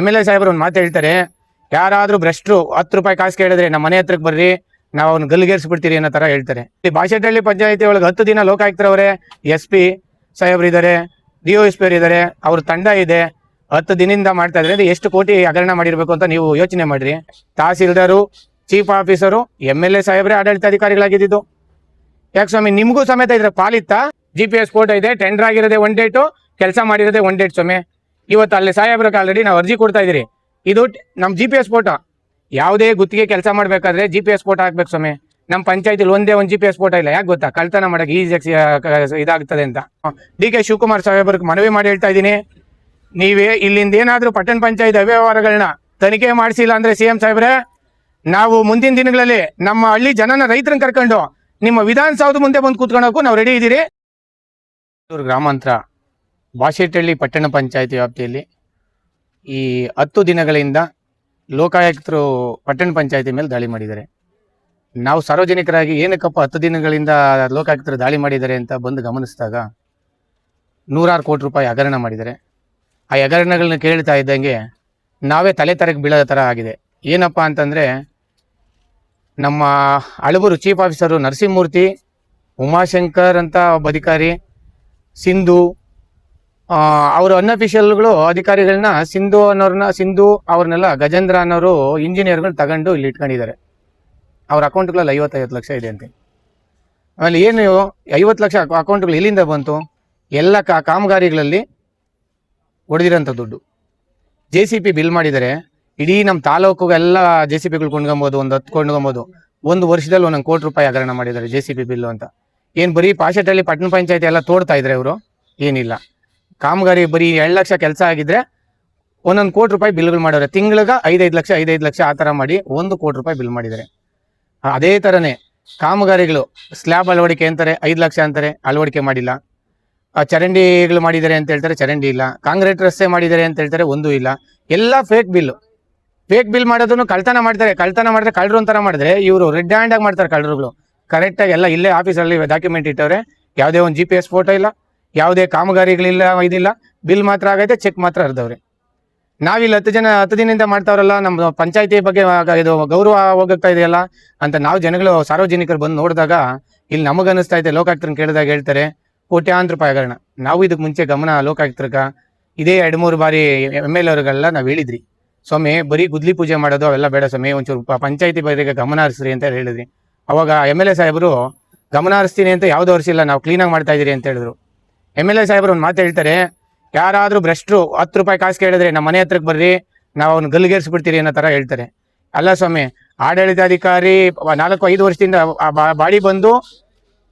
MLA ಸಾಹೇಬ್ರು ಒಂದು ಮಾತು ಹೇಳ್ತಾರೆ, ಯಾರಾದ್ರೂ ಭ್ರಷ್ಟರು 10 ರೂಪಾಯಿ ಕಾಸು ಕೇಳಿದ್ರೆ ನಮ್ಮ ಮನೆ ಹತ್ರಕ್ಕೆ ಬರ್ರಿ, ನಾವು ಅವ್ನು ಗಲ್ಲಿಗೇರಿಸ್ಬಿಡ್ತೀರಿ ಅನ್ನೋ ತರ ಹೇಳ್ತಾರೆ. ಈ ಬಾಶೆಟ್ಟಹಳ್ಳಿ ಪಂಚಾಯತಿ ಒಳಗೆ 10 ದಿನ ಲೋಕಾಯುಕ್ತರವರೇ, SP ಸಾಹೇಬ್ರು ಇದ್ದಾರೆ, DOSP ಇದ್ದಾರೆ, ಅವ್ರ ತಂಡ ಇದೆ. 10 ದಿನದಿಂದ ಮಾಡ್ತಾ ಇದ್ರೆ ಎಷ್ಟು ಕೋಟಿ ಹಗರಣ ಮಾಡಿರ್ಬೇಕು ಅಂತ ನೀವು ಯೋಚನೆ ಮಾಡ್ರಿ. ತಹಸೀಲ್ದಾರು, ಚೀಫ್ ಆಫೀಸರು, MLA ಸಾಹೇಬ್ರೆ ಆಡಳಿತಾಧಿಕಾರಿಗಳಾಗಿದ್ದು. ಯಾಕೆ ಸ್ವಾಮಿ ನಿಮ್ಗೂ ಸಮೇತ ಇದ್ರೆ ಪಾಲಿತ್ತಾ? GPS ಫೋಟೋ ಇದೆ, ಟೆಂಡರ್ ಆಗಿರೋದೇ 1 ಡೇಟು, ಕೆಲಸ ಮಾಡಿರೋದೇ 1 ಡೇಟ್ ಸ್ವಾಮಿ. ಇವತ್ತು ಅಲ್ಲಿ ಸಾಹೇಬ್ರಿಗೆ ಆಲ್ರೆಡಿ ನಾವು ಅರ್ಜಿ ಕೊಡ್ತಾ ಇದೀರಿ. ಇದು ನಮ್ಮ GPS ಫೋಟೋ. ಯಾವುದೇ ಗುತ್ತಿಗೆ ಕೆಲಸ ಮಾಡ್ಬೇಕಾದ್ರೆ GPS ಫೋಟೋ ಹಾಕ್ಬೇಕು ಸ್ವಾಮಿ. ನಮ್ಮ ಪಂಚಾಯತಿಲಿ ಒಂದೇ ಒಂದು GPS ಫೋಟೋ ಇಲ್ಲ. ಯಾಕೆ ಗೊತ್ತಾ? ಕಳ್ತನ ಮಾಡಕ್ಕೆ ಈಸಿ ಇದಾಗ್ತದೆ ಅಂತ. DK ಶಿವಕುಮಾರ್ ಸಾಹೇಬ್ರಿಗೆ ಮನವಿ ಮಾಡಿ ಹೇಳ್ತಾ ಇದ್ದೀನಿ, ನೀವೇ ಇಲ್ಲಿಂದ ಏನಾದರೂ ಪಟ್ಟಣ ಪಂಚಾಯತ್ ಅವ್ಯವಹಾರಗಳನ್ನ ತನಿಖೆ ಮಾಡಿಸಿಲ್ಲ ಅಂದ್ರೆ CM ಸಾಹೇಬ್ರೆ, ನಾವು ಮುಂದಿನ ದಿನಗಳಲ್ಲಿ ನಮ್ಮ ಹಳ್ಳಿ ಜನನ ರೈತರನ್ನ ಕರ್ಕೊಂಡು ನಿಮ್ಮ ವಿಧಾನಸೌಧ ಮುಂದೆ ಬಂದು ಕೂತ್ಕೊಳ್ಳೋಕ್ಕೂ ನಾವು ರೆಡಿ ಇದ್ದೀರಿ. ಗ್ರಾಮಾಂತರ ಬಾಶೆಟ್ಟಹಳ್ಳಿ ಪಟ್ಟಣ ಪಂಚಾಯತಿ ವ್ಯಾಪ್ತಿಯಲ್ಲಿ ಈ 10 ದಿನಗಳಿಂದ ಲೋಕಾಯುಕ್ತರು ಪಟ್ಟಣ ಪಂಚಾಯತಿ ಮೇಲೆ ದಾಳಿ ಮಾಡಿದ್ದಾರೆ. ನಾವು ಸಾರ್ವಜನಿಕರಾಗಿ ಏನಕ್ಕಪ್ಪ 10 ದಿನಗಳಿಂದ ಲೋಕಾಯುಕ್ತರು ದಾಳಿ ಮಾಡಿದ್ದಾರೆ ಅಂತ ಬಂದು ಗಮನಿಸಿದಾಗ 100 ಕೋಟಿ ರೂಪಾಯಿ ಹಗರಣ ಮಾಡಿದ್ದಾರೆ. ಆ ಹಗರಣಗಳನ್ನ ಕೇಳ್ತಾ ಇದ್ದಂಗೆ ನಾವೇ ತಲೆ ತರಕ್ಕೆ ಬೀಳೋ ಥರ ಆಗಿದೆ. ಏನಪ್ಪ ಅಂತಂದರೆ, ನಮ್ಮ ಅಳಬೂರು ಚೀಫ್ ಆಫೀಸರು ನರಸಿಂಹಮೂರ್ತಿ, ಉಮಾಶಂಕರ್ ಅಂತ ಒಬ್ಬ ಅಧಿಕಾರಿ, ಸಿಂಧು, ಅವರು ಅನ್ಅಫಿಷಿಯಲ್ಗಳು ಅಧಿಕಾರಿಗಳನ್ನ ಸಿಂಧು ಅವ್ರನ್ನೆಲ್ಲ ಗಜೇಂದ್ರ ಅನ್ನೋರು ಇಂಜಿನಿಯರ್ಗಳು ತಗೊಂಡು ಇಲ್ಲಿ ಇಟ್ಕೊಂಡಿದ್ದಾರೆ. ಅವ್ರ ಅಕೌಂಟ್ಗಳಲ್ಲಿ 50 ಲಕ್ಷ ಇದೆ ಅಂತೆ. ಆಮೇಲೆ ಏನು 50 ಲಕ್ಷ ಅಕೌಂಟ್ಗಳು ಎಲ್ಲಿಂದ ಬಂತು? ಎಲ್ಲ ಕಾಮಗಾರಿಗಳಲ್ಲಿ ಹೊಡೆದಿರೋಂಥ ದುಡ್ಡು. JCP ಬಿಲ್ ಮಾಡಿದರೆ ಇಡೀ ನಮ್ಮ ತಾಲೂಕಿಗೆಲ್ಲ JCPಗಳು ಕೊಂಡ್ಕೊಬೋದು, ಒಂದು 10 ಕೊಂಡ್ಕೊಬೋದು. 1 ವರ್ಷದಲ್ಲಿ 1 ಕೋಟಿ ರೂಪಾಯಿ ಹಗರಣ ಮಾಡಿದ್ದಾರೆ JCP ಬಿಲ್ಲು ಅಂತ. ಏನು ಬರೀ ಬಾಶೆಟ್ಟಹಳ್ಳಿ ಪಟ್ಟಣ ಪಂಚಾಯತಿ ಎಲ್ಲ ತೋಡ್ತಾ ಇದ್ರೆ ಇವರು? ಏನಿಲ್ಲ. ಕಾಮಗಾರಿ ಬರೀ 2 ಲಕ್ಷ ಕೆಲಸ ಆಗಿದ್ರೆ 1 ಕೋಟಿ ರೂಪಾಯಿ ಬಿಲ್ಗಳು ಮಾಡೋರೆ. ತಿಂಗಳಿಗೆ 5 ಲಕ್ಷ ಆ ಥರ ಮಾಡಿ 1 ಕೋಟಿ ರೂಪಾಯಿ ಬಿಲ್ ಮಾಡಿದ್ದಾರೆ. ಅದೇ ಥರನೇ ಕಾಮಗಾರಿಗಳು ಸ್ಲ್ಯಾಬ್ ಅಳವಡಿಕೆ ಅಂತಾರೆ, 5 ಲಕ್ಷ ಅಂತಾರೆ, ಅಳವಡಿಕೆ ಮಾಡಿಲ್ಲ. ಚರಂಡಿಗಳು ಮಾಡಿದ್ದಾರೆ ಅಂತ ಹೇಳ್ತಾರೆ, ಚರಂಡಿ ಇಲ್ಲ. ಕಾಂಕ್ರೀಟ್ ರಸ್ತೆ ಮಾಡಿದ್ದಾರೆ ಅಂತ ಹೇಳ್ತಾರೆ, ಒಂದೂ ಇಲ್ಲ. ಎಲ್ಲ ಫೇಕ್ ಬಿಲ್ ಮಾಡೋದನ್ನು ಕಳ್ತನ ಮಾಡ್ತಾರೆ. ಕಳ್ತನ ಮಾಡಿದ್ರೆ ಕಳ್ಳರು ಅಂತಾರ ಮಾಡಿದ್ರೆ ಇವರು ರೆಡ್ ಹ್ಯಾಂಡ್ ಆಗಿ ಮಾಡ್ತಾರೆ ಕಳ್ಳರುಗಳು. ಕರೆಕ್ಟಾಗಿ ಎಲ್ಲ ಇಲ್ಲೇ ಆಫೀಸಲ್ಲಿ ಡಾಕ್ಯುಮೆಂಟ್ ಇಟ್ಟವ್ರೆ. ಯಾವುದೇ ಒಂದು GPS ಫೋಟೋ ಇಲ್ಲ, ಯಾವುದೇ ಕಾಮಗಾರಿಗಳಿಲ್ಲ, ಇದಿಲ್ಲ. ಬಿಲ್ ಮಾತ್ರ ಆಗೈತೆ, ಚೆಕ್ ಮಾತ್ರ ಹರಿದವ್ರೆ. ನಾವಿಲ್ಲಿ 10 ದಿನದಿಂದ ಮಾಡ್ತಾವ್ರಲ್ಲ, ನಮ್ಮ ಪಂಚಾಯತಿ ಬಗ್ಗೆ ಇದು ಗೌರವ ಹೋಗ್ತಾ ಇದೆಯಲ್ಲ ಅಂತ ನಾವು ಜನಗಳು ಸಾರ್ವಜನಿಕರು ಬಂದು ನೋಡಿದಾಗ ಇಲ್ಲಿ ನಮಗನ್ನಿಸ್ತಾ ಇದೆ. ಲೋಕಾಯುಕ್ತರನ್ನ ಕೇಳಿದಾಗ ಹೇಳ್ತಾರೆ ಕೋಟ್ಯಾಂತರ ರೂಪಾಯಿ ಹಗರಣ. ನಾವು ಇದಕ್ಕೆ ಮುಂಚೆ ಗಮನ ಲೋಕಾಯುಕ್ತರ್ಗ ಇದೇ 2-3 ಬಾರಿ MLA ಅವ್ರಿಗೆಲ್ಲ ನಾವು ಹೇಳಿದ್ರಿ, ಸ್ವಾಮಿ ಬರೀ ಗುದ್ಲಿ ಪೂಜೆ ಮಾಡೋದು ಅವೆಲ್ಲ ಬೇಡ ಸ್ವಾಮಿ, ಒಂಚೂರು ಪಂಚಾಯತಿ ಬಗ್ಗೆ ಗಮನ ಹರಿಸ್ರಿ ಅಂತ ಹೇಳಿದ್ರಿ. ಅವಾಗ MLA ಸಾಹೇಬರು ಗಮನ ಹರಿಸ್ತೀನಿ ಅಂತ ಯಾವುದೋ ಹರಿಸಿಲ್ಲ, ನಾವು ಕ್ಲೀನಾಗಿ ಮಾಡ್ತಾ ಇದೀರಿ ಅಂತ ಹೇಳಿದ್ರು. MLA ಸಾಹೇಬರು ಒಂದು ಮಾತು ಹೇಳ್ತಾರೆ, ಯಾರಾದ್ರೂ ಭ್ರಷ್ಟರು 10 ರೂಪಾಯಿ ಕಾಸು ಕೇಳಿದ್ರೆ ನಮ್ಮ ಮನೆ ಹತ್ರಕ್ಕೆ ಬರ್ರಿ, ನಾವು ಅವ್ನು ಗಲ್ಲಿಗೇರಿಸ್ಬಿಡ್ತೀರಿ ಅನ್ನೋ ಥರ ಹೇಳ್ತಾರೆ. ಅಲ್ಲ ಸ್ವಾಮಿ, ಆಡಳಿತಾಧಿಕಾರಿ 4-5 ವರ್ಷದಿಂದ ಬಾಡಿ ಬಂದು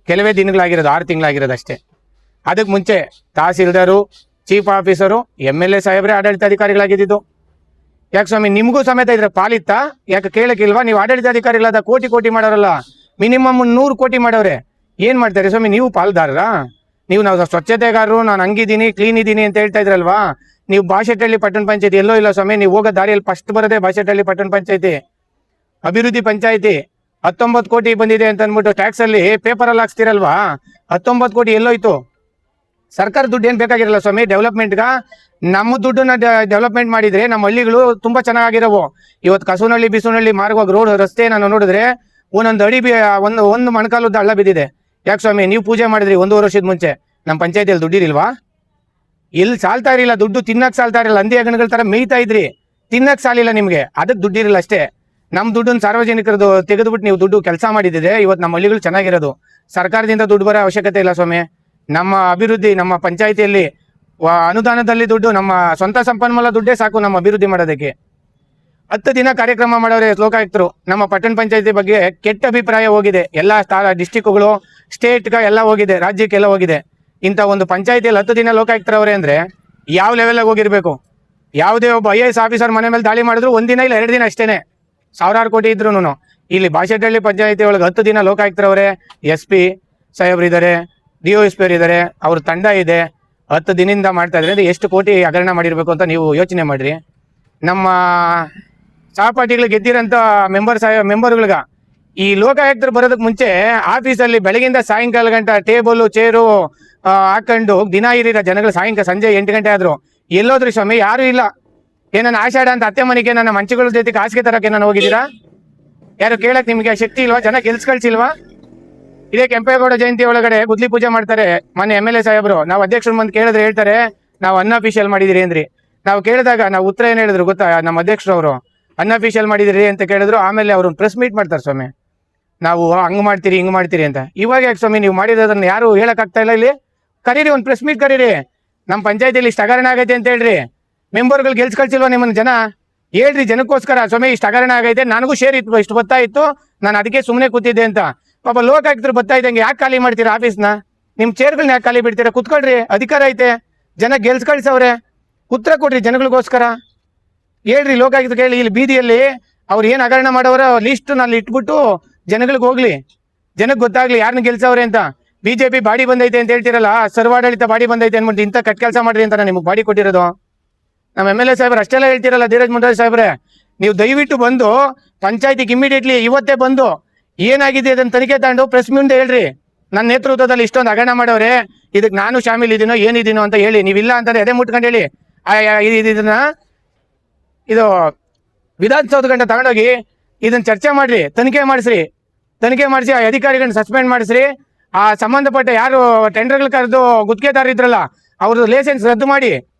ಕೆಲವೇ ದಿನಗಳಾಗಿರೋದು, 6 ತಿಂಗಳಾಗಿರೋದು ಅಷ್ಟೇ. ಅದಕ್ಕೆ ಮುಂಚೆ ತಹಸೀಲ್ದಾರು, ಚೀಫ್ ಆಫೀಸರು, MLA ಸಾಹೇಬ್ರೆ ಆಡಳಿತಾಧಿಕಾರಿಗಳಾಗಿದ್ದು. ಯಾಕೆ ಸ್ವಾಮಿ ನಿಮಗೂ ಸಮೇತ ಇದ್ರೆ ಪಾಲಿತ್ತಾ? ಯಾಕೆ ಕೇಳಕ್ಕಿಲ್ವಾ? ನೀವು ಆಡಳಿತಾಧಿಕಾರಿಗಳಾದ ಕೋಟಿ ಮಾಡೋರಲ್ಲ, ಮಿನಿಮಮ್ 100 ಕೋಟಿ ಮಾಡೋರೆ. ಏನ್ ಮಾಡ್ತಾರೆ ಸ್ವಾಮಿ? ನೀವು ಪಾಲ್ದಾರರಾ? ನಾವು ಸ್ವಚ್ಛತೆಗಾರರು, ನಾನು ಹಂಗಿದ್ದೀನಿ, ಕ್ಲೀನ್ ಇದ್ದೀನಿ ಅಂತ ಹೇಳ್ತಾ ಇದ್ರಲ್ವಾ? ನೀವು ಬಾಶೆಟ್ಟಹಳ್ಳಿ ಪಟ್ಟಣ ಪಂಚಾಯತಿ ಎಲ್ಲೋ ಇಲ್ಲ ಸ್ವಾಮಿ. ನೀವು ಹೋಗೋ ದಾರಿಯಲ್ಲಿ ಫಸ್ಟ್ ಬರೋದೇ ಬಾಶೆಟ್ಟಹಳ್ಳಿ ಪಟ್ಟಣ ಪಂಚಾಯತಿ ಅಭಿವೃದ್ಧಿ ಪಂಚಾಯತಿ. 19 ಕೋಟಿ ಬಂದಿದೆ ಅಂತ ಅಂದ್ಬಿಟ್ಟು ಟ್ಯಾಕ್ಸ್ ಅಲ್ಲಿ ಪೇಪರಲ್ಲಿ ಹಾಕ್ಸ್ತಿರಲ್ವಾ? 19 ಕೋಟಿ ಎಲ್ಲೋಯ್ತು? ಸರ್ಕಾರ ದುಡ್ಡು ಏನ್ ಬೇಕಾಗಿರಲ್ಲ ಸ್ವಾಮಿ ಡೆವಲಪ್ಮೆಂಟ್ಗ. ನಮ್ಮ ದುಡ್ಡನ್ನ ಡೆವಲಪ್ಮೆಂಟ್ ಮಾಡಿದ್ರೆ ನಮ್ಮ ಹಳ್ಳಿಗಳು ತುಂಬಾ ಚೆನ್ನಾಗಿರವು. ಇವತ್ತು ಕಸೂನಹಳ್ಳಿ ಬಿಸೂನಹಳ್ಳಿ ಮಾರ್ಗವಾಗಿ ರೋಡ್ ರಸ್ತೆ ನಾನು ನೋಡಿದ್ರೆ ಒಂದೊಂದು ಅಡಿ ಒಂದು ಮಣಕಾಲದ ಹಳ್ಳ ಬಿದ್ದಿದೆ. ಯಾಕೆ ಸ್ವಾಮಿ? ನೀವು ಪೂಜೆ ಮಾಡಿದ್ರಿ 1 ವರ್ಷದ ಮುಂಚೆ. ನಮ್ಮ ಪಂಚಾಯತಿಯಲ್ಲಿ ದುಡ್ಡಿರಿಲ್ವಾ? ಇಲ್ಲಿ ಸಾಲ್ತಾ ಇರಲಿಲ್ಲ ದುಡ್ಡು, ತಿನ್ನಕ್ ಸಾಲ್ತಾ ಇರಲಿಲ್ಲ. ಹಂದಿ ಹಗಣಗಳ ತರ ಮೇಯ್ತಾ ಇದ್ರಿ, ತಿನ್ನಕ್ ಸಾಲಿಲ್ಲ ನಿಮ್ಗೆ, ಅದಕ್ಕೆ ದುಡ್ಡಿರಲಿಲ್ಲ ಅಷ್ಟೇ. ನಮ್ಮ ದುಡ್ಡನ್ನು ಸಾರ್ವಜನಿಕರದು ತೆಗೆದುಬಿಟ್ಟು ನೀವು ದುಡ್ಡು ಕೆಲಸ ಮಾಡಿದ್ರೆ ಇವತ್ತು ನಮ್ಮ ಹಳ್ಳಿಗಳು ಚೆನ್ನಾಗಿರೋದು. ಸರ್ಕಾರದಿಂದ ದುಡ್ಡು ಬರೋ ಅವಶ್ಯಕತೆ ಇಲ್ಲ ಸ್ವಾಮಿ. ನಮ್ಮ ಅಭಿವೃದ್ಧಿ, ನಮ್ಮ ಪಂಚಾಯತಿಯಲ್ಲಿ ಅನುದಾನದಲ್ಲಿ ದುಡ್ಡು, ನಮ್ಮ ಸ್ವಂತ ಸಂಪನ್ಮೂಲ ದುಡ್ಡೇ ಸಾಕು ನಮ್ಮ ಅಭಿವೃದ್ಧಿ ಮಾಡೋದಕ್ಕೆ. 10 ದಿನ ಕಾರ್ಯಕ್ರಮ ಮಾಡೋರೆ ಲೋಕಾಯುಕ್ತರು. ನಮ್ಮ ಪಟ್ಟಣ ಪಂಚಾಯತಿ ಬಗ್ಗೆ ಕೆಟ್ಟ ಅಭಿಪ್ರಾಯ ಹೋಗಿದೆ. ಎಲ್ಲ ಡಿಸ್ಟಿಕ್ಗಳು, ಸ್ಟೇಟ್ಗೆ ಎಲ್ಲ ಹೋಗಿದೆ, ರಾಜ್ಯಕ್ಕೆಲ್ಲ ಹೋಗಿದೆ. ಇಂಥ ಒಂದು ಪಂಚಾಯತಿಯಲ್ಲಿ 10 ದಿನ ಲೋಕಾಯುಕ್ತರವ್ರೆ ಅಂದ್ರೆ ಯಾವ ಲೆವೆಲ್ಗೆ ಹೋಗಿರ್ಬೇಕು? ಯಾವುದೇ ಒಬ್ಬ IAS ಆಫೀಸರ್ ಮನೆ ಮೇಲೆ ದಾಳಿ ಮಾಡಿದ್ರು 1 ದಿನ ಇಲ್ಲ 2 ದಿನ ಅಷ್ಟೇನೆ, 1000 ಕೋಟಿ ಇದ್ರು. ಇಲ್ಲಿ ಬಾಶೆಟ್ಟಹಳ್ಳಿ ಪಂಚಾಯತಿ ಒಳಗೆ 10 ದಿನ ಲೋಕಾಯುಕ್ತರವ್ರೆ, SP ಸಾಹೇಬ್ರು ಇದ್ದಾರೆ, DOSP ಇದ್ದಾರೆ, ಅವ್ರ ತಂಡ ಇದೆ. 10 ದಿನದಿಂದ ಮಾಡ್ತಾ ಇದ್ರೆ ಎಷ್ಟು ಕೋಟಿ ಹಗರಣ ಮಾಡಿರ್ಬೇಕು ಅಂತ ನೀವು ಯೋಚನೆ ಮಾಡ್ರಿ. ನಮ್ಮ ಸಹಪಾಠಿಗಳು ಗೆದ್ದಿರೋಂಥ ಮೆಂಬರ್ಗಳಿಗೆ ಈ ಲೋಕಾಯುಕ್ತರು ಬರೋದಕ್ಕೆ ಮುಂಚೆ ಆಫೀಸಲ್ಲಿ ಬೆಳಗಿಂದ ಸಾಯಂಕಾಲ ಗಂಟ ಟೇಬಲು ಚೇರು ಹಾಕೊಂಡು ದಿನ ಇರಿರೋ ಜನಗಳು ಸಂಜೆ 8 ಗಂಟೆ ಆದ್ರು ಎಲ್ಲೋದ್ರಿ ಸ್ವಾಮಿ? ಯಾರು ಇಲ್ಲ. ಏನನ್ನ ಆಷಾಢ ಅಂತ ಅತ್ತೆ ಮನೆಗೆ ನನ್ನ ಮಂಚಗಳ ಜೊತೆ ಹಾಸಿಗೆ ತರಕ್ಕೆ ನಾನು ಹೋಗಿದ್ದೀರಾ? ಯಾರು ಕೇಳಕ್ ನಿಮ್ಗೆ ಶಕ್ತಿ ಇಲ್ವಾ? ಜನ ಗೆಲ್ಸ್ ಕಳ್ಸಿಲ್ವಾ? ಇದೇ ಕೆಂಪೇಗೌಡ ಜಯಂತಿ ಒಳಗಡೆ ಗುದ್ಲಿ ಪೂಜೆ ಮಾಡ್ತಾರೆ. ಮೊನ್ನೆ MLA ಸಾಹೇಬ್ರು ನಾವು ಅಧ್ಯಕ್ಷರು ಬಂದು ಕೇಳಿದ್ರೆ ಹೇಳ್ತಾರೆ ನಾವು ಅನ್ಅಫಿಷಿಯಲ್ ಮಾಡಿದಿರಿ ಅಂದ್ರಿ. ನಾವು ಕೇಳಿದಾಗ ನಾವು ಉತ್ತರ ಏನ್ ಹೇಳಿದ್ರು ಗೊತ್ತಾ? ನಮ್ಮ ಅಧ್ಯಕ್ಷರು ಅವರು ಅನ್ಅಫಿಷಿಯಲ್ ಮಾಡಿದಿರಿ ಅಂತ ಕೇಳಿದ್ರು. ಆಮೇಲೆ ಅವ್ರು ಪ್ರೆಸ್ ಮೀಟ್ ಮಾಡ್ತಾರೆ ಸ್ವಾಮಿ, ನಾವು ಹಂಗ್ ಮಾಡ್ತೀರಿ ಹಿಂಗ್ ಮಾಡ್ತೀರಿ ಅಂತ. ಇವಾಗ ಯಾಕೆ ಸ್ವಾಮಿ ನೀವು ಮಾಡಿರೋದನ್ನ ಯಾರು ಹೇಳಕ್ ಆಗ್ತಾ ಇಲ್ಲ? ಇಲ್ಲಿ ಕರೀರಿ, ಒಂದು ಪ್ರೆಸ್ ಮೀಟ್ ಕರೀರಿ. ನಮ್ಮ ಪಂಚಾಯತಿಯಲ್ಲಿ ಇಷ್ಟ ಹಗರಣ ಆಗೈತೆ ಅಂತ ಹೇಳ್ರಿ. ಮೆಂಬರ್ಗಳು ಗೆಲ್ಸ್ ಕಳ್ಸಿಲ್ವಾ ನಿಮ್ಮನ್ನ ಜನ? ಹೇಳ್ರಿ ಜನಕ್ಕೋಸ್ಕರ, ಸ್ವಾಮಿ ಇಷ್ಟ ಹಗರಣ ಆಗೈತೆ, ನನಗೂ ಶೇರ್ ಇತ್ತು, ಇಷ್ಟು ಗೊತ್ತಾಯಿತು, ನಾನು ಅದಕ್ಕೆ ಸುಮ್ಮನೆ ಕೂತಿದ್ದೆ ಅಂತ. ಪಾಪ ಲೋಕಾಯುಕ್ತರು ಬರ್ತಾ ಇದ್ದಂಗೆ ಯಾಕೆ ಖಾಲಿ ಮಾಡ್ತೀರಾ ಆಫೀಸ್ನ? ನಿಮ್ ಚೇರ್ಗಳನ್ನ ಯಾಕೆ ಖಾಲಿ ಬಿಡ್ತೀರಾ? ಕುತ್ಕೊಳ್ರಿ, ಅಧಿಕಾರ ಐತೆ, ಜನ ಗೆಲ್ಸ್ ಕಳ್ಸವ್ರೆ, ಉತ್ತರ ಕೊಡ್ರಿ ಜನಗಳಿಗೋಸ್ಕರ. ಹೇಳ್ರಿ ಲೋಕಾಯುಕ್ತ ಕೇಳಿ, ಇಲ್ಲಿ ಬೀದಿಯಲ್ಲಿ ಅವ್ರು ಏನ್ ಹಗರಣ ಮಾಡೋರ ಲಿಸ್ಟ್ ನಲ್ಲಿ ಇಟ್ಬಿಟ್ಟು ಜನಗಳಿಗೆ ಹೋಗ್ಲಿ, ಜನಕ್ಕೆ ಗೊತ್ತಾಗ್ಲಿ ಯಾರನ್ನ ಗೆಲ್ಸವ್ರೆ ಅಂತ. ಬಿಜೆಪಿ ಬಾಡಿ ಬಂದೈತೆ ಅಂತ ಹೇಳ್ತಿರಲ್ಲ, ಸರ್ವಾಡಳಿತ ಬಾಡಿ ಬಂದೈತೆ ಅನ್ಬಿಟ್ಟು ಇಂಥ ಕಟ್ ಕೆಲಸ ಮಾಡ್ರಿ ಅಂತ ನಿಮ್ಗೆ ಬಾಡಿ ಕೊಟ್ಟಿರೋದು. ನಮ್ಮ MLA ಸಾಹೇಬ್ರು ಅಷ್ಟೆಲ್ಲ ಹೇಳ್ತಿರಲ್ಲ, ಧೀರಜ್ ಮುಂಡರಾಜ್ ಸಾಹೇಬ್ರೆ, ನೀವು ದಯವಿಟ್ಟು ಬಂದು ಪಂಚಾಯತಿಗೆ ಇಮಿಡಿಯೇಟ್ಲಿ ಇವತ್ತೇ ಬಂದು ಏನಾಗಿದೆ ಅದನ್ನ ತನಿಖೆ ತಗೊಂಡು ಪ್ರೆಸ್ ಮುಂದೆ ಹೇಳ್ರಿ. ನನ್ನ ನೇತೃತ್ವದಲ್ಲಿ ಇಷ್ಟೊಂದು ಹಗರಣ ಮಾಡವ್ರೆ, ಇದಕ್ಕೆ ನಾನು ಶಾಮಿಲ್ ಇದೀನೋ ಏನಿದ್ದೀನೋ ಅಂತ ಹೇಳಿ. ನೀವಿಲ್ಲ ಅಂತಂದ್ರೆ ಎದೆ ಮುಟ್ಕೊಂಡು ಹೇಳಿ. ಇದನ್ನ ಇದು ವಿಧಾನಸೌಧ ಗಂಟ ತಗೊಂಡೋಗಿ ಇದನ್ನ ಚರ್ಚೆ ಮಾಡ್ರಿ, ತನಿಖೆ ಮಾಡಿಸಿ ಆ ಅಧಿಕಾರಿಗಳನ್ನ ಸಸ್ಪೆಂಡ್ ಮಾಡಿಸ್ರಿ. ಆ ಸಂಬಂಧಪಟ್ಟ ಯಾರು ಟೆಂಡರ್ಗಳು ಕರೆದು ಗುತ್ತಿಗೆದಾರ ಇದ್ರಲ್ಲ ಅವ್ರದ್ದು ಲೈಸೆನ್ಸ್ ರದ್ದು ಮಾಡಿ.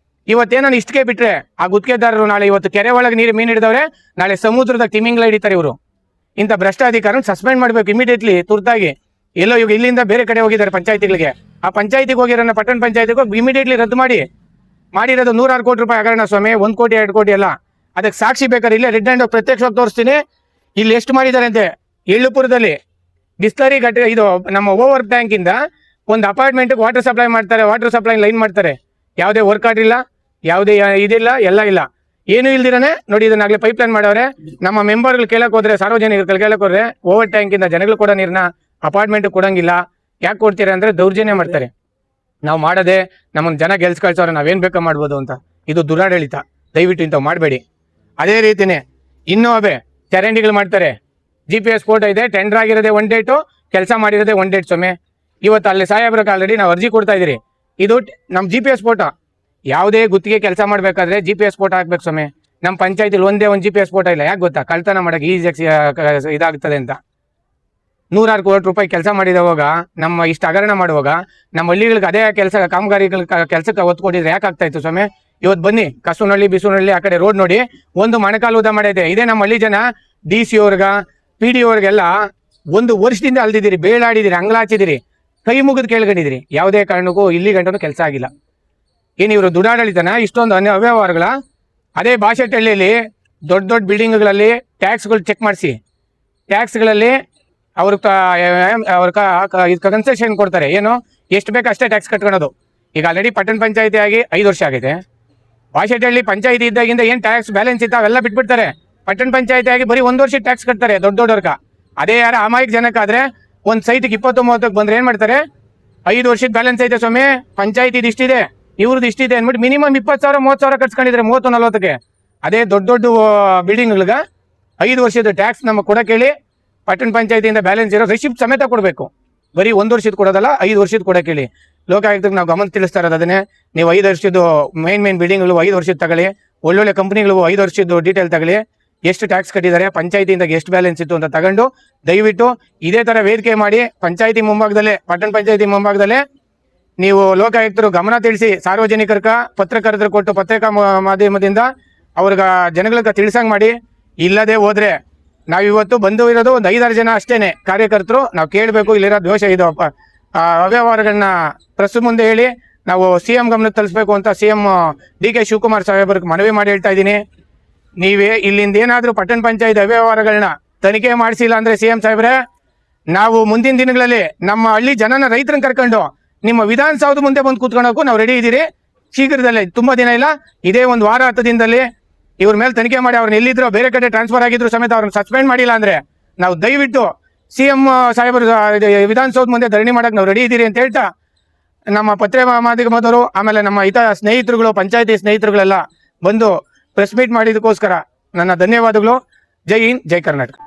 ಇವತ್ತೇನೋ ಇಷ್ಟಕ್ಕೆ ಬಿಟ್ರೆ ಆ ಗುತ್ತಿಗೆದಾರರು ನಾಳೆ ಇವತ್ತು ಕೆರೆ ಒಳಗೆ ಮೀನು ಹಿಡಿದವ್ರೆ, ನಾಳೆ ಸಮುದ್ರದ ತಿಮಿಂಗ್ಲ ಹಿಡಿತಾರೆ ಇವರು. ಇಂಥ ಭ್ರಷ್ಟ ಅಧಿಕಾರನ ಸಸ್ಪೆಂಡ್ ಮಾಡ್ಬೇಕು ಇಮಿಡಿಯೇಟ್ಲಿ, ತುರ್ತಾಗಿ. ಎಲ್ಲೋ ಇವಾಗ ಇಲ್ಲಿಂದ ಬೇರೆ ಕಡೆ ಹೋಗಿದ್ದಾರೆ ಪಂಚಾಯತಿಗಳಿಗೆ, ಆ ಪಂಚಾಯತಿಗೆ ಹೋಗಿರೋ ಪಟ್ಟಣ ಪಂಚಾಯತಿಗೆ ಇಮಿಡಿಯೇಟ್ಲಿ ರದ್ದು ಮಾಡಿರೋದು 106 ಕೋಟಿ ರೂಪಾಯಿ ಹಗರಣ ಸ್ವಾಮಿ, 1 ಕೋಟಿ 2 ಕೋಟಿ ಅಲ್ಲ. ಅದಕ್ಕೆ ಸಾಕ್ಷಿ ಬೇಕಾದ್ರೆ ಇಲ್ಲೇ ರೆಡ್ ಹ್ಯಾಂಡ್ ಪ್ರತ್ಯಕ್ಷವಾಗಿ ತೋರಿಸ್ತೀನಿ. ಇಲ್ಲಿ ಎಷ್ಟು ಮಾಡಿದ್ದಾರೆ ಅಂತೆ, ಎಳ್ಳುಪುರದಲ್ಲಿ ಬಿಸ್ಲರಿ ಘಟ ಇದು ನಮ್ಮ ಓವರ್ ಟ್ಯಾಂಕ್ ಇಂದ ಒಂದು ಅಪಾರ್ಟ್ಮೆಂಟ್ ವಾಟರ್ ಸಪ್ಲೈ ಮಾಡ್ತಾರೆ, ವಾಟರ್ ಸಪ್ಲೈ ಲೈನ್ ಮಾಡ್ತಾರೆ. ಯಾವುದೇ ವರ್ಕ್ ಆರ್ಡ್ ಇಲ್ಲ, ಯಾವುದೇ ಇದಿಲ್ಲ, ಎಲ್ಲ ಇಲ್ಲ, ಏನು ಇಲ್ದಿರಾನೆ ನೋಡಿ ಇದನ್ನಾಗಲೇ ಪೈಪ್ ಲೈನ್ ಮಾಡವ್ರೆ. ನಮ್ಮ ಮೆಂಬರ್ಗಳು ಕೇಳಕ್ ಹೋದ್ರೆ, ಸಾರ್ವಜನಿಕರು ಕೇಳಕ್ ಹೋದ್ರೆ ಓವರ್ ಟ್ಯಾಂಕ್ ಇಂದ ಜನಗಳು ಕೂಡ ನೀರ್ನ ಅಪಾರ್ಟ್ಮೆಂಟ್ ಕೊಡಂಗಿಲ್ಲ. ಯಾಕೆ ಕೊಡ್ತೀರಾ ಅಂದ್ರೆ ದೌರ್ಜನ್ಯ ಮಾಡ್ತಾರೆ. ನಾವು ಮಾಡದೆ ನಮ್ಮನ್ನ ಜನ ಗೆಲ್ಸ್ ಕಳ್ಸೋರೆ, ನಾವೇನ್ ಬೇಕಾ ಮಾಡ್ಬೋದು ಅಂತ. ಇದು ದುರಾಡಳಿತ, ದಯವಿಟ್ಟು ಇಂಥವು ಮಾಡಬೇಡಿ. ಅದೇ ರೀತಿನೇ ಇನ್ನೂ ಚರಂಡಿಗಳು ಮಾಡ್ತಾರೆ. GPS ಫೋಟೋ ಇದೆ, ಟೆಂಡರ್ ಆಗಿರೋದೇ 1 ಡೇಟು, ಕೆಲಸ ಮಾಡಿರೋದೇ 1 ಡೇಟ್ ಸ್ವಾಮಿ. ಇವತ್ತು ಅಲ್ಲಿ ಸಾಹೇಬ್ರಿಗೆ ಆಲ್ರೆಡಿ ನಾವು ಅರ್ಜಿ ಕೊಡ್ತಾ ಇದೀರಿ. ಇದು ನಮ್ಮ GPS ಫೋಟೋ. ಯಾವುದೇ ಗುತ್ತಿಗೆ ಕೆಲಸ ಮಾಡ್ಬೇಕಾದ್ರೆ GPS ಫೋಟೋ ಹಾಕ್ಬೇಕು ಸ್ವಾಮಿ. ನಮ್ಮ ಪಂಚಾಯತಿಲಿ ಒಂದೇ ಒಂದು GPS ಫೋಟೋ ಇಲ್ಲ. ಯಾಕೆ ಗೊತ್ತಾ? ಕಳ್ತನ ಮಾಡಕ್ಕೆ ಈಸಿ ಇದಾಗ್ತದೆ ಅಂತ. 106 ಕೋಟಿ ರೂಪಾಯಿ ಕೆಲಸ ಮಾಡಿದವಾಗ, ನಮ್ಮ ಇಷ್ಟು ಹಗರಣ ಮಾಡುವಾಗ ನಮ್ಮ ಹಳ್ಳಿಗಳಿಗೆ ಅದೇ ಕೆಲಸ ಕಾಮಗಾರಿಗಳ ಕೆಲಸಕ್ಕೆ ಒತ್ತು ಕೊಟ್ಟಿದ್ರೆ ಯಾಕೆ ಆಗ್ತಾ ಇತ್ತು ಸ್ವಾಮಿ? ಇವತ್ತು ಬನ್ನಿ ಕಸುನಹಳ್ಳಿ ಬಿಸುನಹಳ್ಳಿ ಆ ಕಡೆ ರೋಡ್ ನೋಡಿ, ಒಂದು ಮಣಕಾಲು ಉದ ಮಾಡೈತೆ. ಇದೇ ನಮ್ಮ ಹಳ್ಳಿ ಜನ DC ಅವ್ರಿಗ PD ಅವ್ರಿಗೆಲ್ಲ 1 ವರ್ಷದಿಂದ ಅಲ್ದಿದ್ದೀರಿ, ಬೇಳಾಡಿದಿರಿ, ಅಂಗ್ಲಾಚಿದಿರಿ, ಕೈ ಮುಗಿದು ಕೇಳ್ಕೊಂಡಿದಿರಿ. ಯಾವುದೇ ಕಾರಣಕ್ಕೂ ಇಲ್ಲಿ ಗಂಟನೂ ಕೆಲಸ ಆಗಿಲ್ಲ. ಏನು ಇವರು ದುಡಾಡಳಿತನ? ಇಷ್ಟೊಂದು ಅವ್ಯವಹಾರಗಳ? ಅದೇ ಬಾಶೆಟ್ಟಹಳ್ಳಿಯಲ್ಲಿ ದೊಡ್ಡ ದೊಡ್ಡ ಬಿಲ್ಡಿಂಗ್ಗಳಲ್ಲಿ ಟ್ಯಾಕ್ಸ್ಗಳು ಚೆಕ್ ಮಾಡಿಸಿ, ಟ್ಯಾಕ್ಸ್ಗಳಲ್ಲಿ ಅವ್ರ ಕನ್ಸೆಷನ್ ಕೊಡ್ತಾರೆ. ಏನು ಎಷ್ಟು ಬೇಕು ಅಷ್ಟೇ ಟ್ಯಾಕ್ಸ್ ಕಟ್ಕೊಳೋದು. ಈಗ ಆಲ್ರೆಡಿ ಪಟ್ಟಣ ಪಂಚಾಯತಿ ಆಗಿ 5 ವರ್ಷ ಆಗಿದೆ. ಬಾಶೆಟ್ಟಹಳ್ಳಿ ಪಂಚಾಯತಿ ಇದ್ದಾಗಿಂದ ಏನು ಟ್ಯಾಕ್ಸ್ ಬ್ಯಾಲೆನ್ಸ್ ಇತ್ತು ಅವೆಲ್ಲ ಬಿಟ್ಬಿಡ್ತಾರೆ. ಪಟ್ಟಣ ಪಂಚಾಯತಿ ಆಗಿ ಬರೀ 1 ವರ್ಷ ಟ್ಯಾಕ್ಸ್ ಕಟ್ತಾರೆ ದೊಡ್ಡವ್ರಕ. ಅದೇ ಯಾರ ಅಮಾಯಕ ಜನಕ್ಕಾದ್ರೆ ಒಂದು ಸೈಟಿಗೆ 20-30 ಬಂದ್ರೆ ಏನ್ ಮಾಡ್ತಾರೆ? 5 ವರ್ಷದ ಬ್ಯಾಲೆನ್ಸ್ ಐತೆ ಸ್ವಾಮಿ, ಪಂಚಾಯತಿ ಇಷ್ಟಿದೆ, ಇವ್ರದ್ದು ಇಷ್ಟಿದೆ ಅಂದ್ಬಿಟ್ಟು ಮಿನಿಮಮ್ 20,000-30,000 ಕಟ್ಸ್ಕೊಂಡಿದ್ರೆ 30-40ಕ್ಕೆ. ಅದೇ ದೊಡ್ಡ ದೊಡ್ಡ ಬಿಲ್ಡಿಂಗ್ಗಳಿಗೆ 5 ವರ್ಷದ ಟ್ಯಾಕ್ಸ್ ನಮಗೆ ಕೊಡಕ್ಕೆ ಹೇಳಿ ಪಟ್ಟಣ ಪಂಚಾಯತಿಯಿಂದ ಬ್ಯಾಲೆನ್ಸ್ ಇರೋ ರಿಸಿಪ್ಟ್ ಸಮೇತ ಕೊಡಬೇಕು. ಬರೀ 1 ವರ್ಷದ ಕೊಡೋದಲ್ಲ, 5 ವರ್ಷದ ಕೊಡಕ್ಕೆ ಹೇಳಿ. ಲೋಕಾಯುಕ್ತಕ್ಕೆ ನಾವು ಗಮನ ತಿಳಿಸ್ತಾ ಇರೋದು ಅದನ್ನೇ. ನೀವು 5 ವರ್ಷದ್ದು ಮೇನ್ ಬಿಲ್ಡಿಂಗ್ಗಳು 5 ವರ್ಷದ ತಗೊಳ್ಳಿ, ಒಳ್ಳೊಳ್ಳೆ ಕಂಪ್ನಿಗಳು 5 ವರ್ಷದ್ದು ಡೀಟೇಲ್ ತಗೊಳ್ಳಿ, ಎಷ್ಟು ಟ್ಯಾಕ್ಸ್ ಕಟ್ಟಿದ್ದಾರೆ, ಪಂಚಾಯತಿಯಿಂದ ಎಷ್ಟು ಬ್ಯಾಲೆನ್ಸ್ ಇತ್ತು ಅಂತ ತಗೊಂಡು ದಯವಿಟ್ಟು ಇದೇ ತರ ವೇದಿಕೆ ಮಾಡಿ ಪಂಚಾಯತಿ ಮುಂಭಾಗದಲ್ಲೇ, ಪಟ್ಟಣ ಪಂಚಾಯತಿ ಮುಂಭಾಗದಲ್ಲೇ ನೀವು ಲೋಕಾಯುಕ್ತರು ಗಮನ ತಿಳಿಸಿ, ಸಾರ್ವಜನಿಕರ್ಗ ಪತ್ರಕರ್ತರು ಕೊಟ್ಟು ಪತ್ರಿಕಾ ಮಾಧ್ಯಮದಿಂದ ಅವ್ರಿಗ ಜನಗಳಿಗೆ ತಿಳಿಸಂಗ್ ಮಾಡಿ. ಇಲ್ಲದೆ ಹೋದ್ರೆ ನಾವಿವತ್ತು ಬಂದು ಇರೋದು ಒಂದು 5-6 ಜನ ಅಷ್ಟೇನೆ ಕಾರ್ಯಕರ್ತರು. ನಾವು ಕೇಳಬೇಕು ಇಲ್ಲಿರೋ ದೋಷ ಇದು ಅವ್ಯವಹಾರಗಳನ್ನ ಪ್ರೆಸ್ ಮುಂದೆ ಹೇಳಿ ನಾವು CM ಗಮನಕ್ಕೆ ತರಿಸ್ಬೇಕು ಅಂತ CM DK ಶಿವಕುಮಾರ್ ಸಾಹೇಬ್ರಿಗೆ ಮನವಿ ಮಾಡಿ ಹೇಳ್ತಾ ಇದ್ದೀನಿ. ನೀವೇ ಇಲ್ಲಿಂದ ಏನಾದರೂ ಪಟ್ಟಣ ಪಂಚಾಯತ್ ಅವ್ಯವಹಾರಗಳನ್ನ ತನಿಖೆ ಮಾಡಿಸಿಲ್ಲ ಅಂದ್ರೆ CM ಸಾಹೇಬ್ರೆ, ನಾವು ಮುಂದಿನ ದಿನಗಳಲ್ಲಿ ನಮ್ಮ ಹಳ್ಳಿ ಜನನ ರೈತರನ್ನ ಕರ್ಕೊಂಡು ನಿಮ್ಮ ವಿಧಾನಸೌಧ ಮುಂದೆ ಬಂದು ಕೂತ್ಕೊಳ್ಳೋಕ್ಕೂ ನಾವು ರೆಡಿ ಇದ್ದೀರಿ. ಶೀಘ್ರದಲ್ಲೇ, ತುಂಬಾ ದಿನ ಇಲ್ಲ, ಇದೇ 1 ವಾರ 10 ದಿನದಲ್ಲಿ ಇವ್ರ ಮೇಲೆ ತನಿಖೆ ಮಾಡಿ ಅವ್ರನ್ನ ಎಲ್ಲಿದ್ರು ಬೇರೆ ಕಡೆ ಟ್ರಾನ್ಸ್ಫರ್ ಆಗಿದ್ರು ಸಮೇತ ಅವ್ರನ್ನ ಸಸ್ಪೆಂಡ್ ಮಾಡಿಲ್ಲ ಅಂದ್ರೆ ನಾವು ದಯವಿಟ್ಟು CM ಸಾಹೇಬರು ವಿಧಾನಸೌಧ ಮುಂದೆ ಧರಣಿ ಮಾಡಕ್ಕೆ ನಾವು ರೆಡಿ ಇದ್ದೀರಿ ಅಂತ ಹೇಳ್ತಾ, ನಮ್ಮ ಮಾಧ್ಯಮದವರು ಆಮೇಲೆ ನಮ್ಮ ಸ್ನೇಹಿತರುಗಳು, ಪಂಚಾಯತಿ ಸ್ನೇಹಿತರುಗಳೆಲ್ಲ ಬಂದು ಪ್ರೆಸ್ ಮೀಟ್ ಮಾಡಿದಕ್ಕೋಸ್ಕರ ನನ್ನ ಧನ್ಯವಾದಗಳು. ಜೈ ಹಿಂದ್, ಜೈ ಕರ್ನಾಟಕ.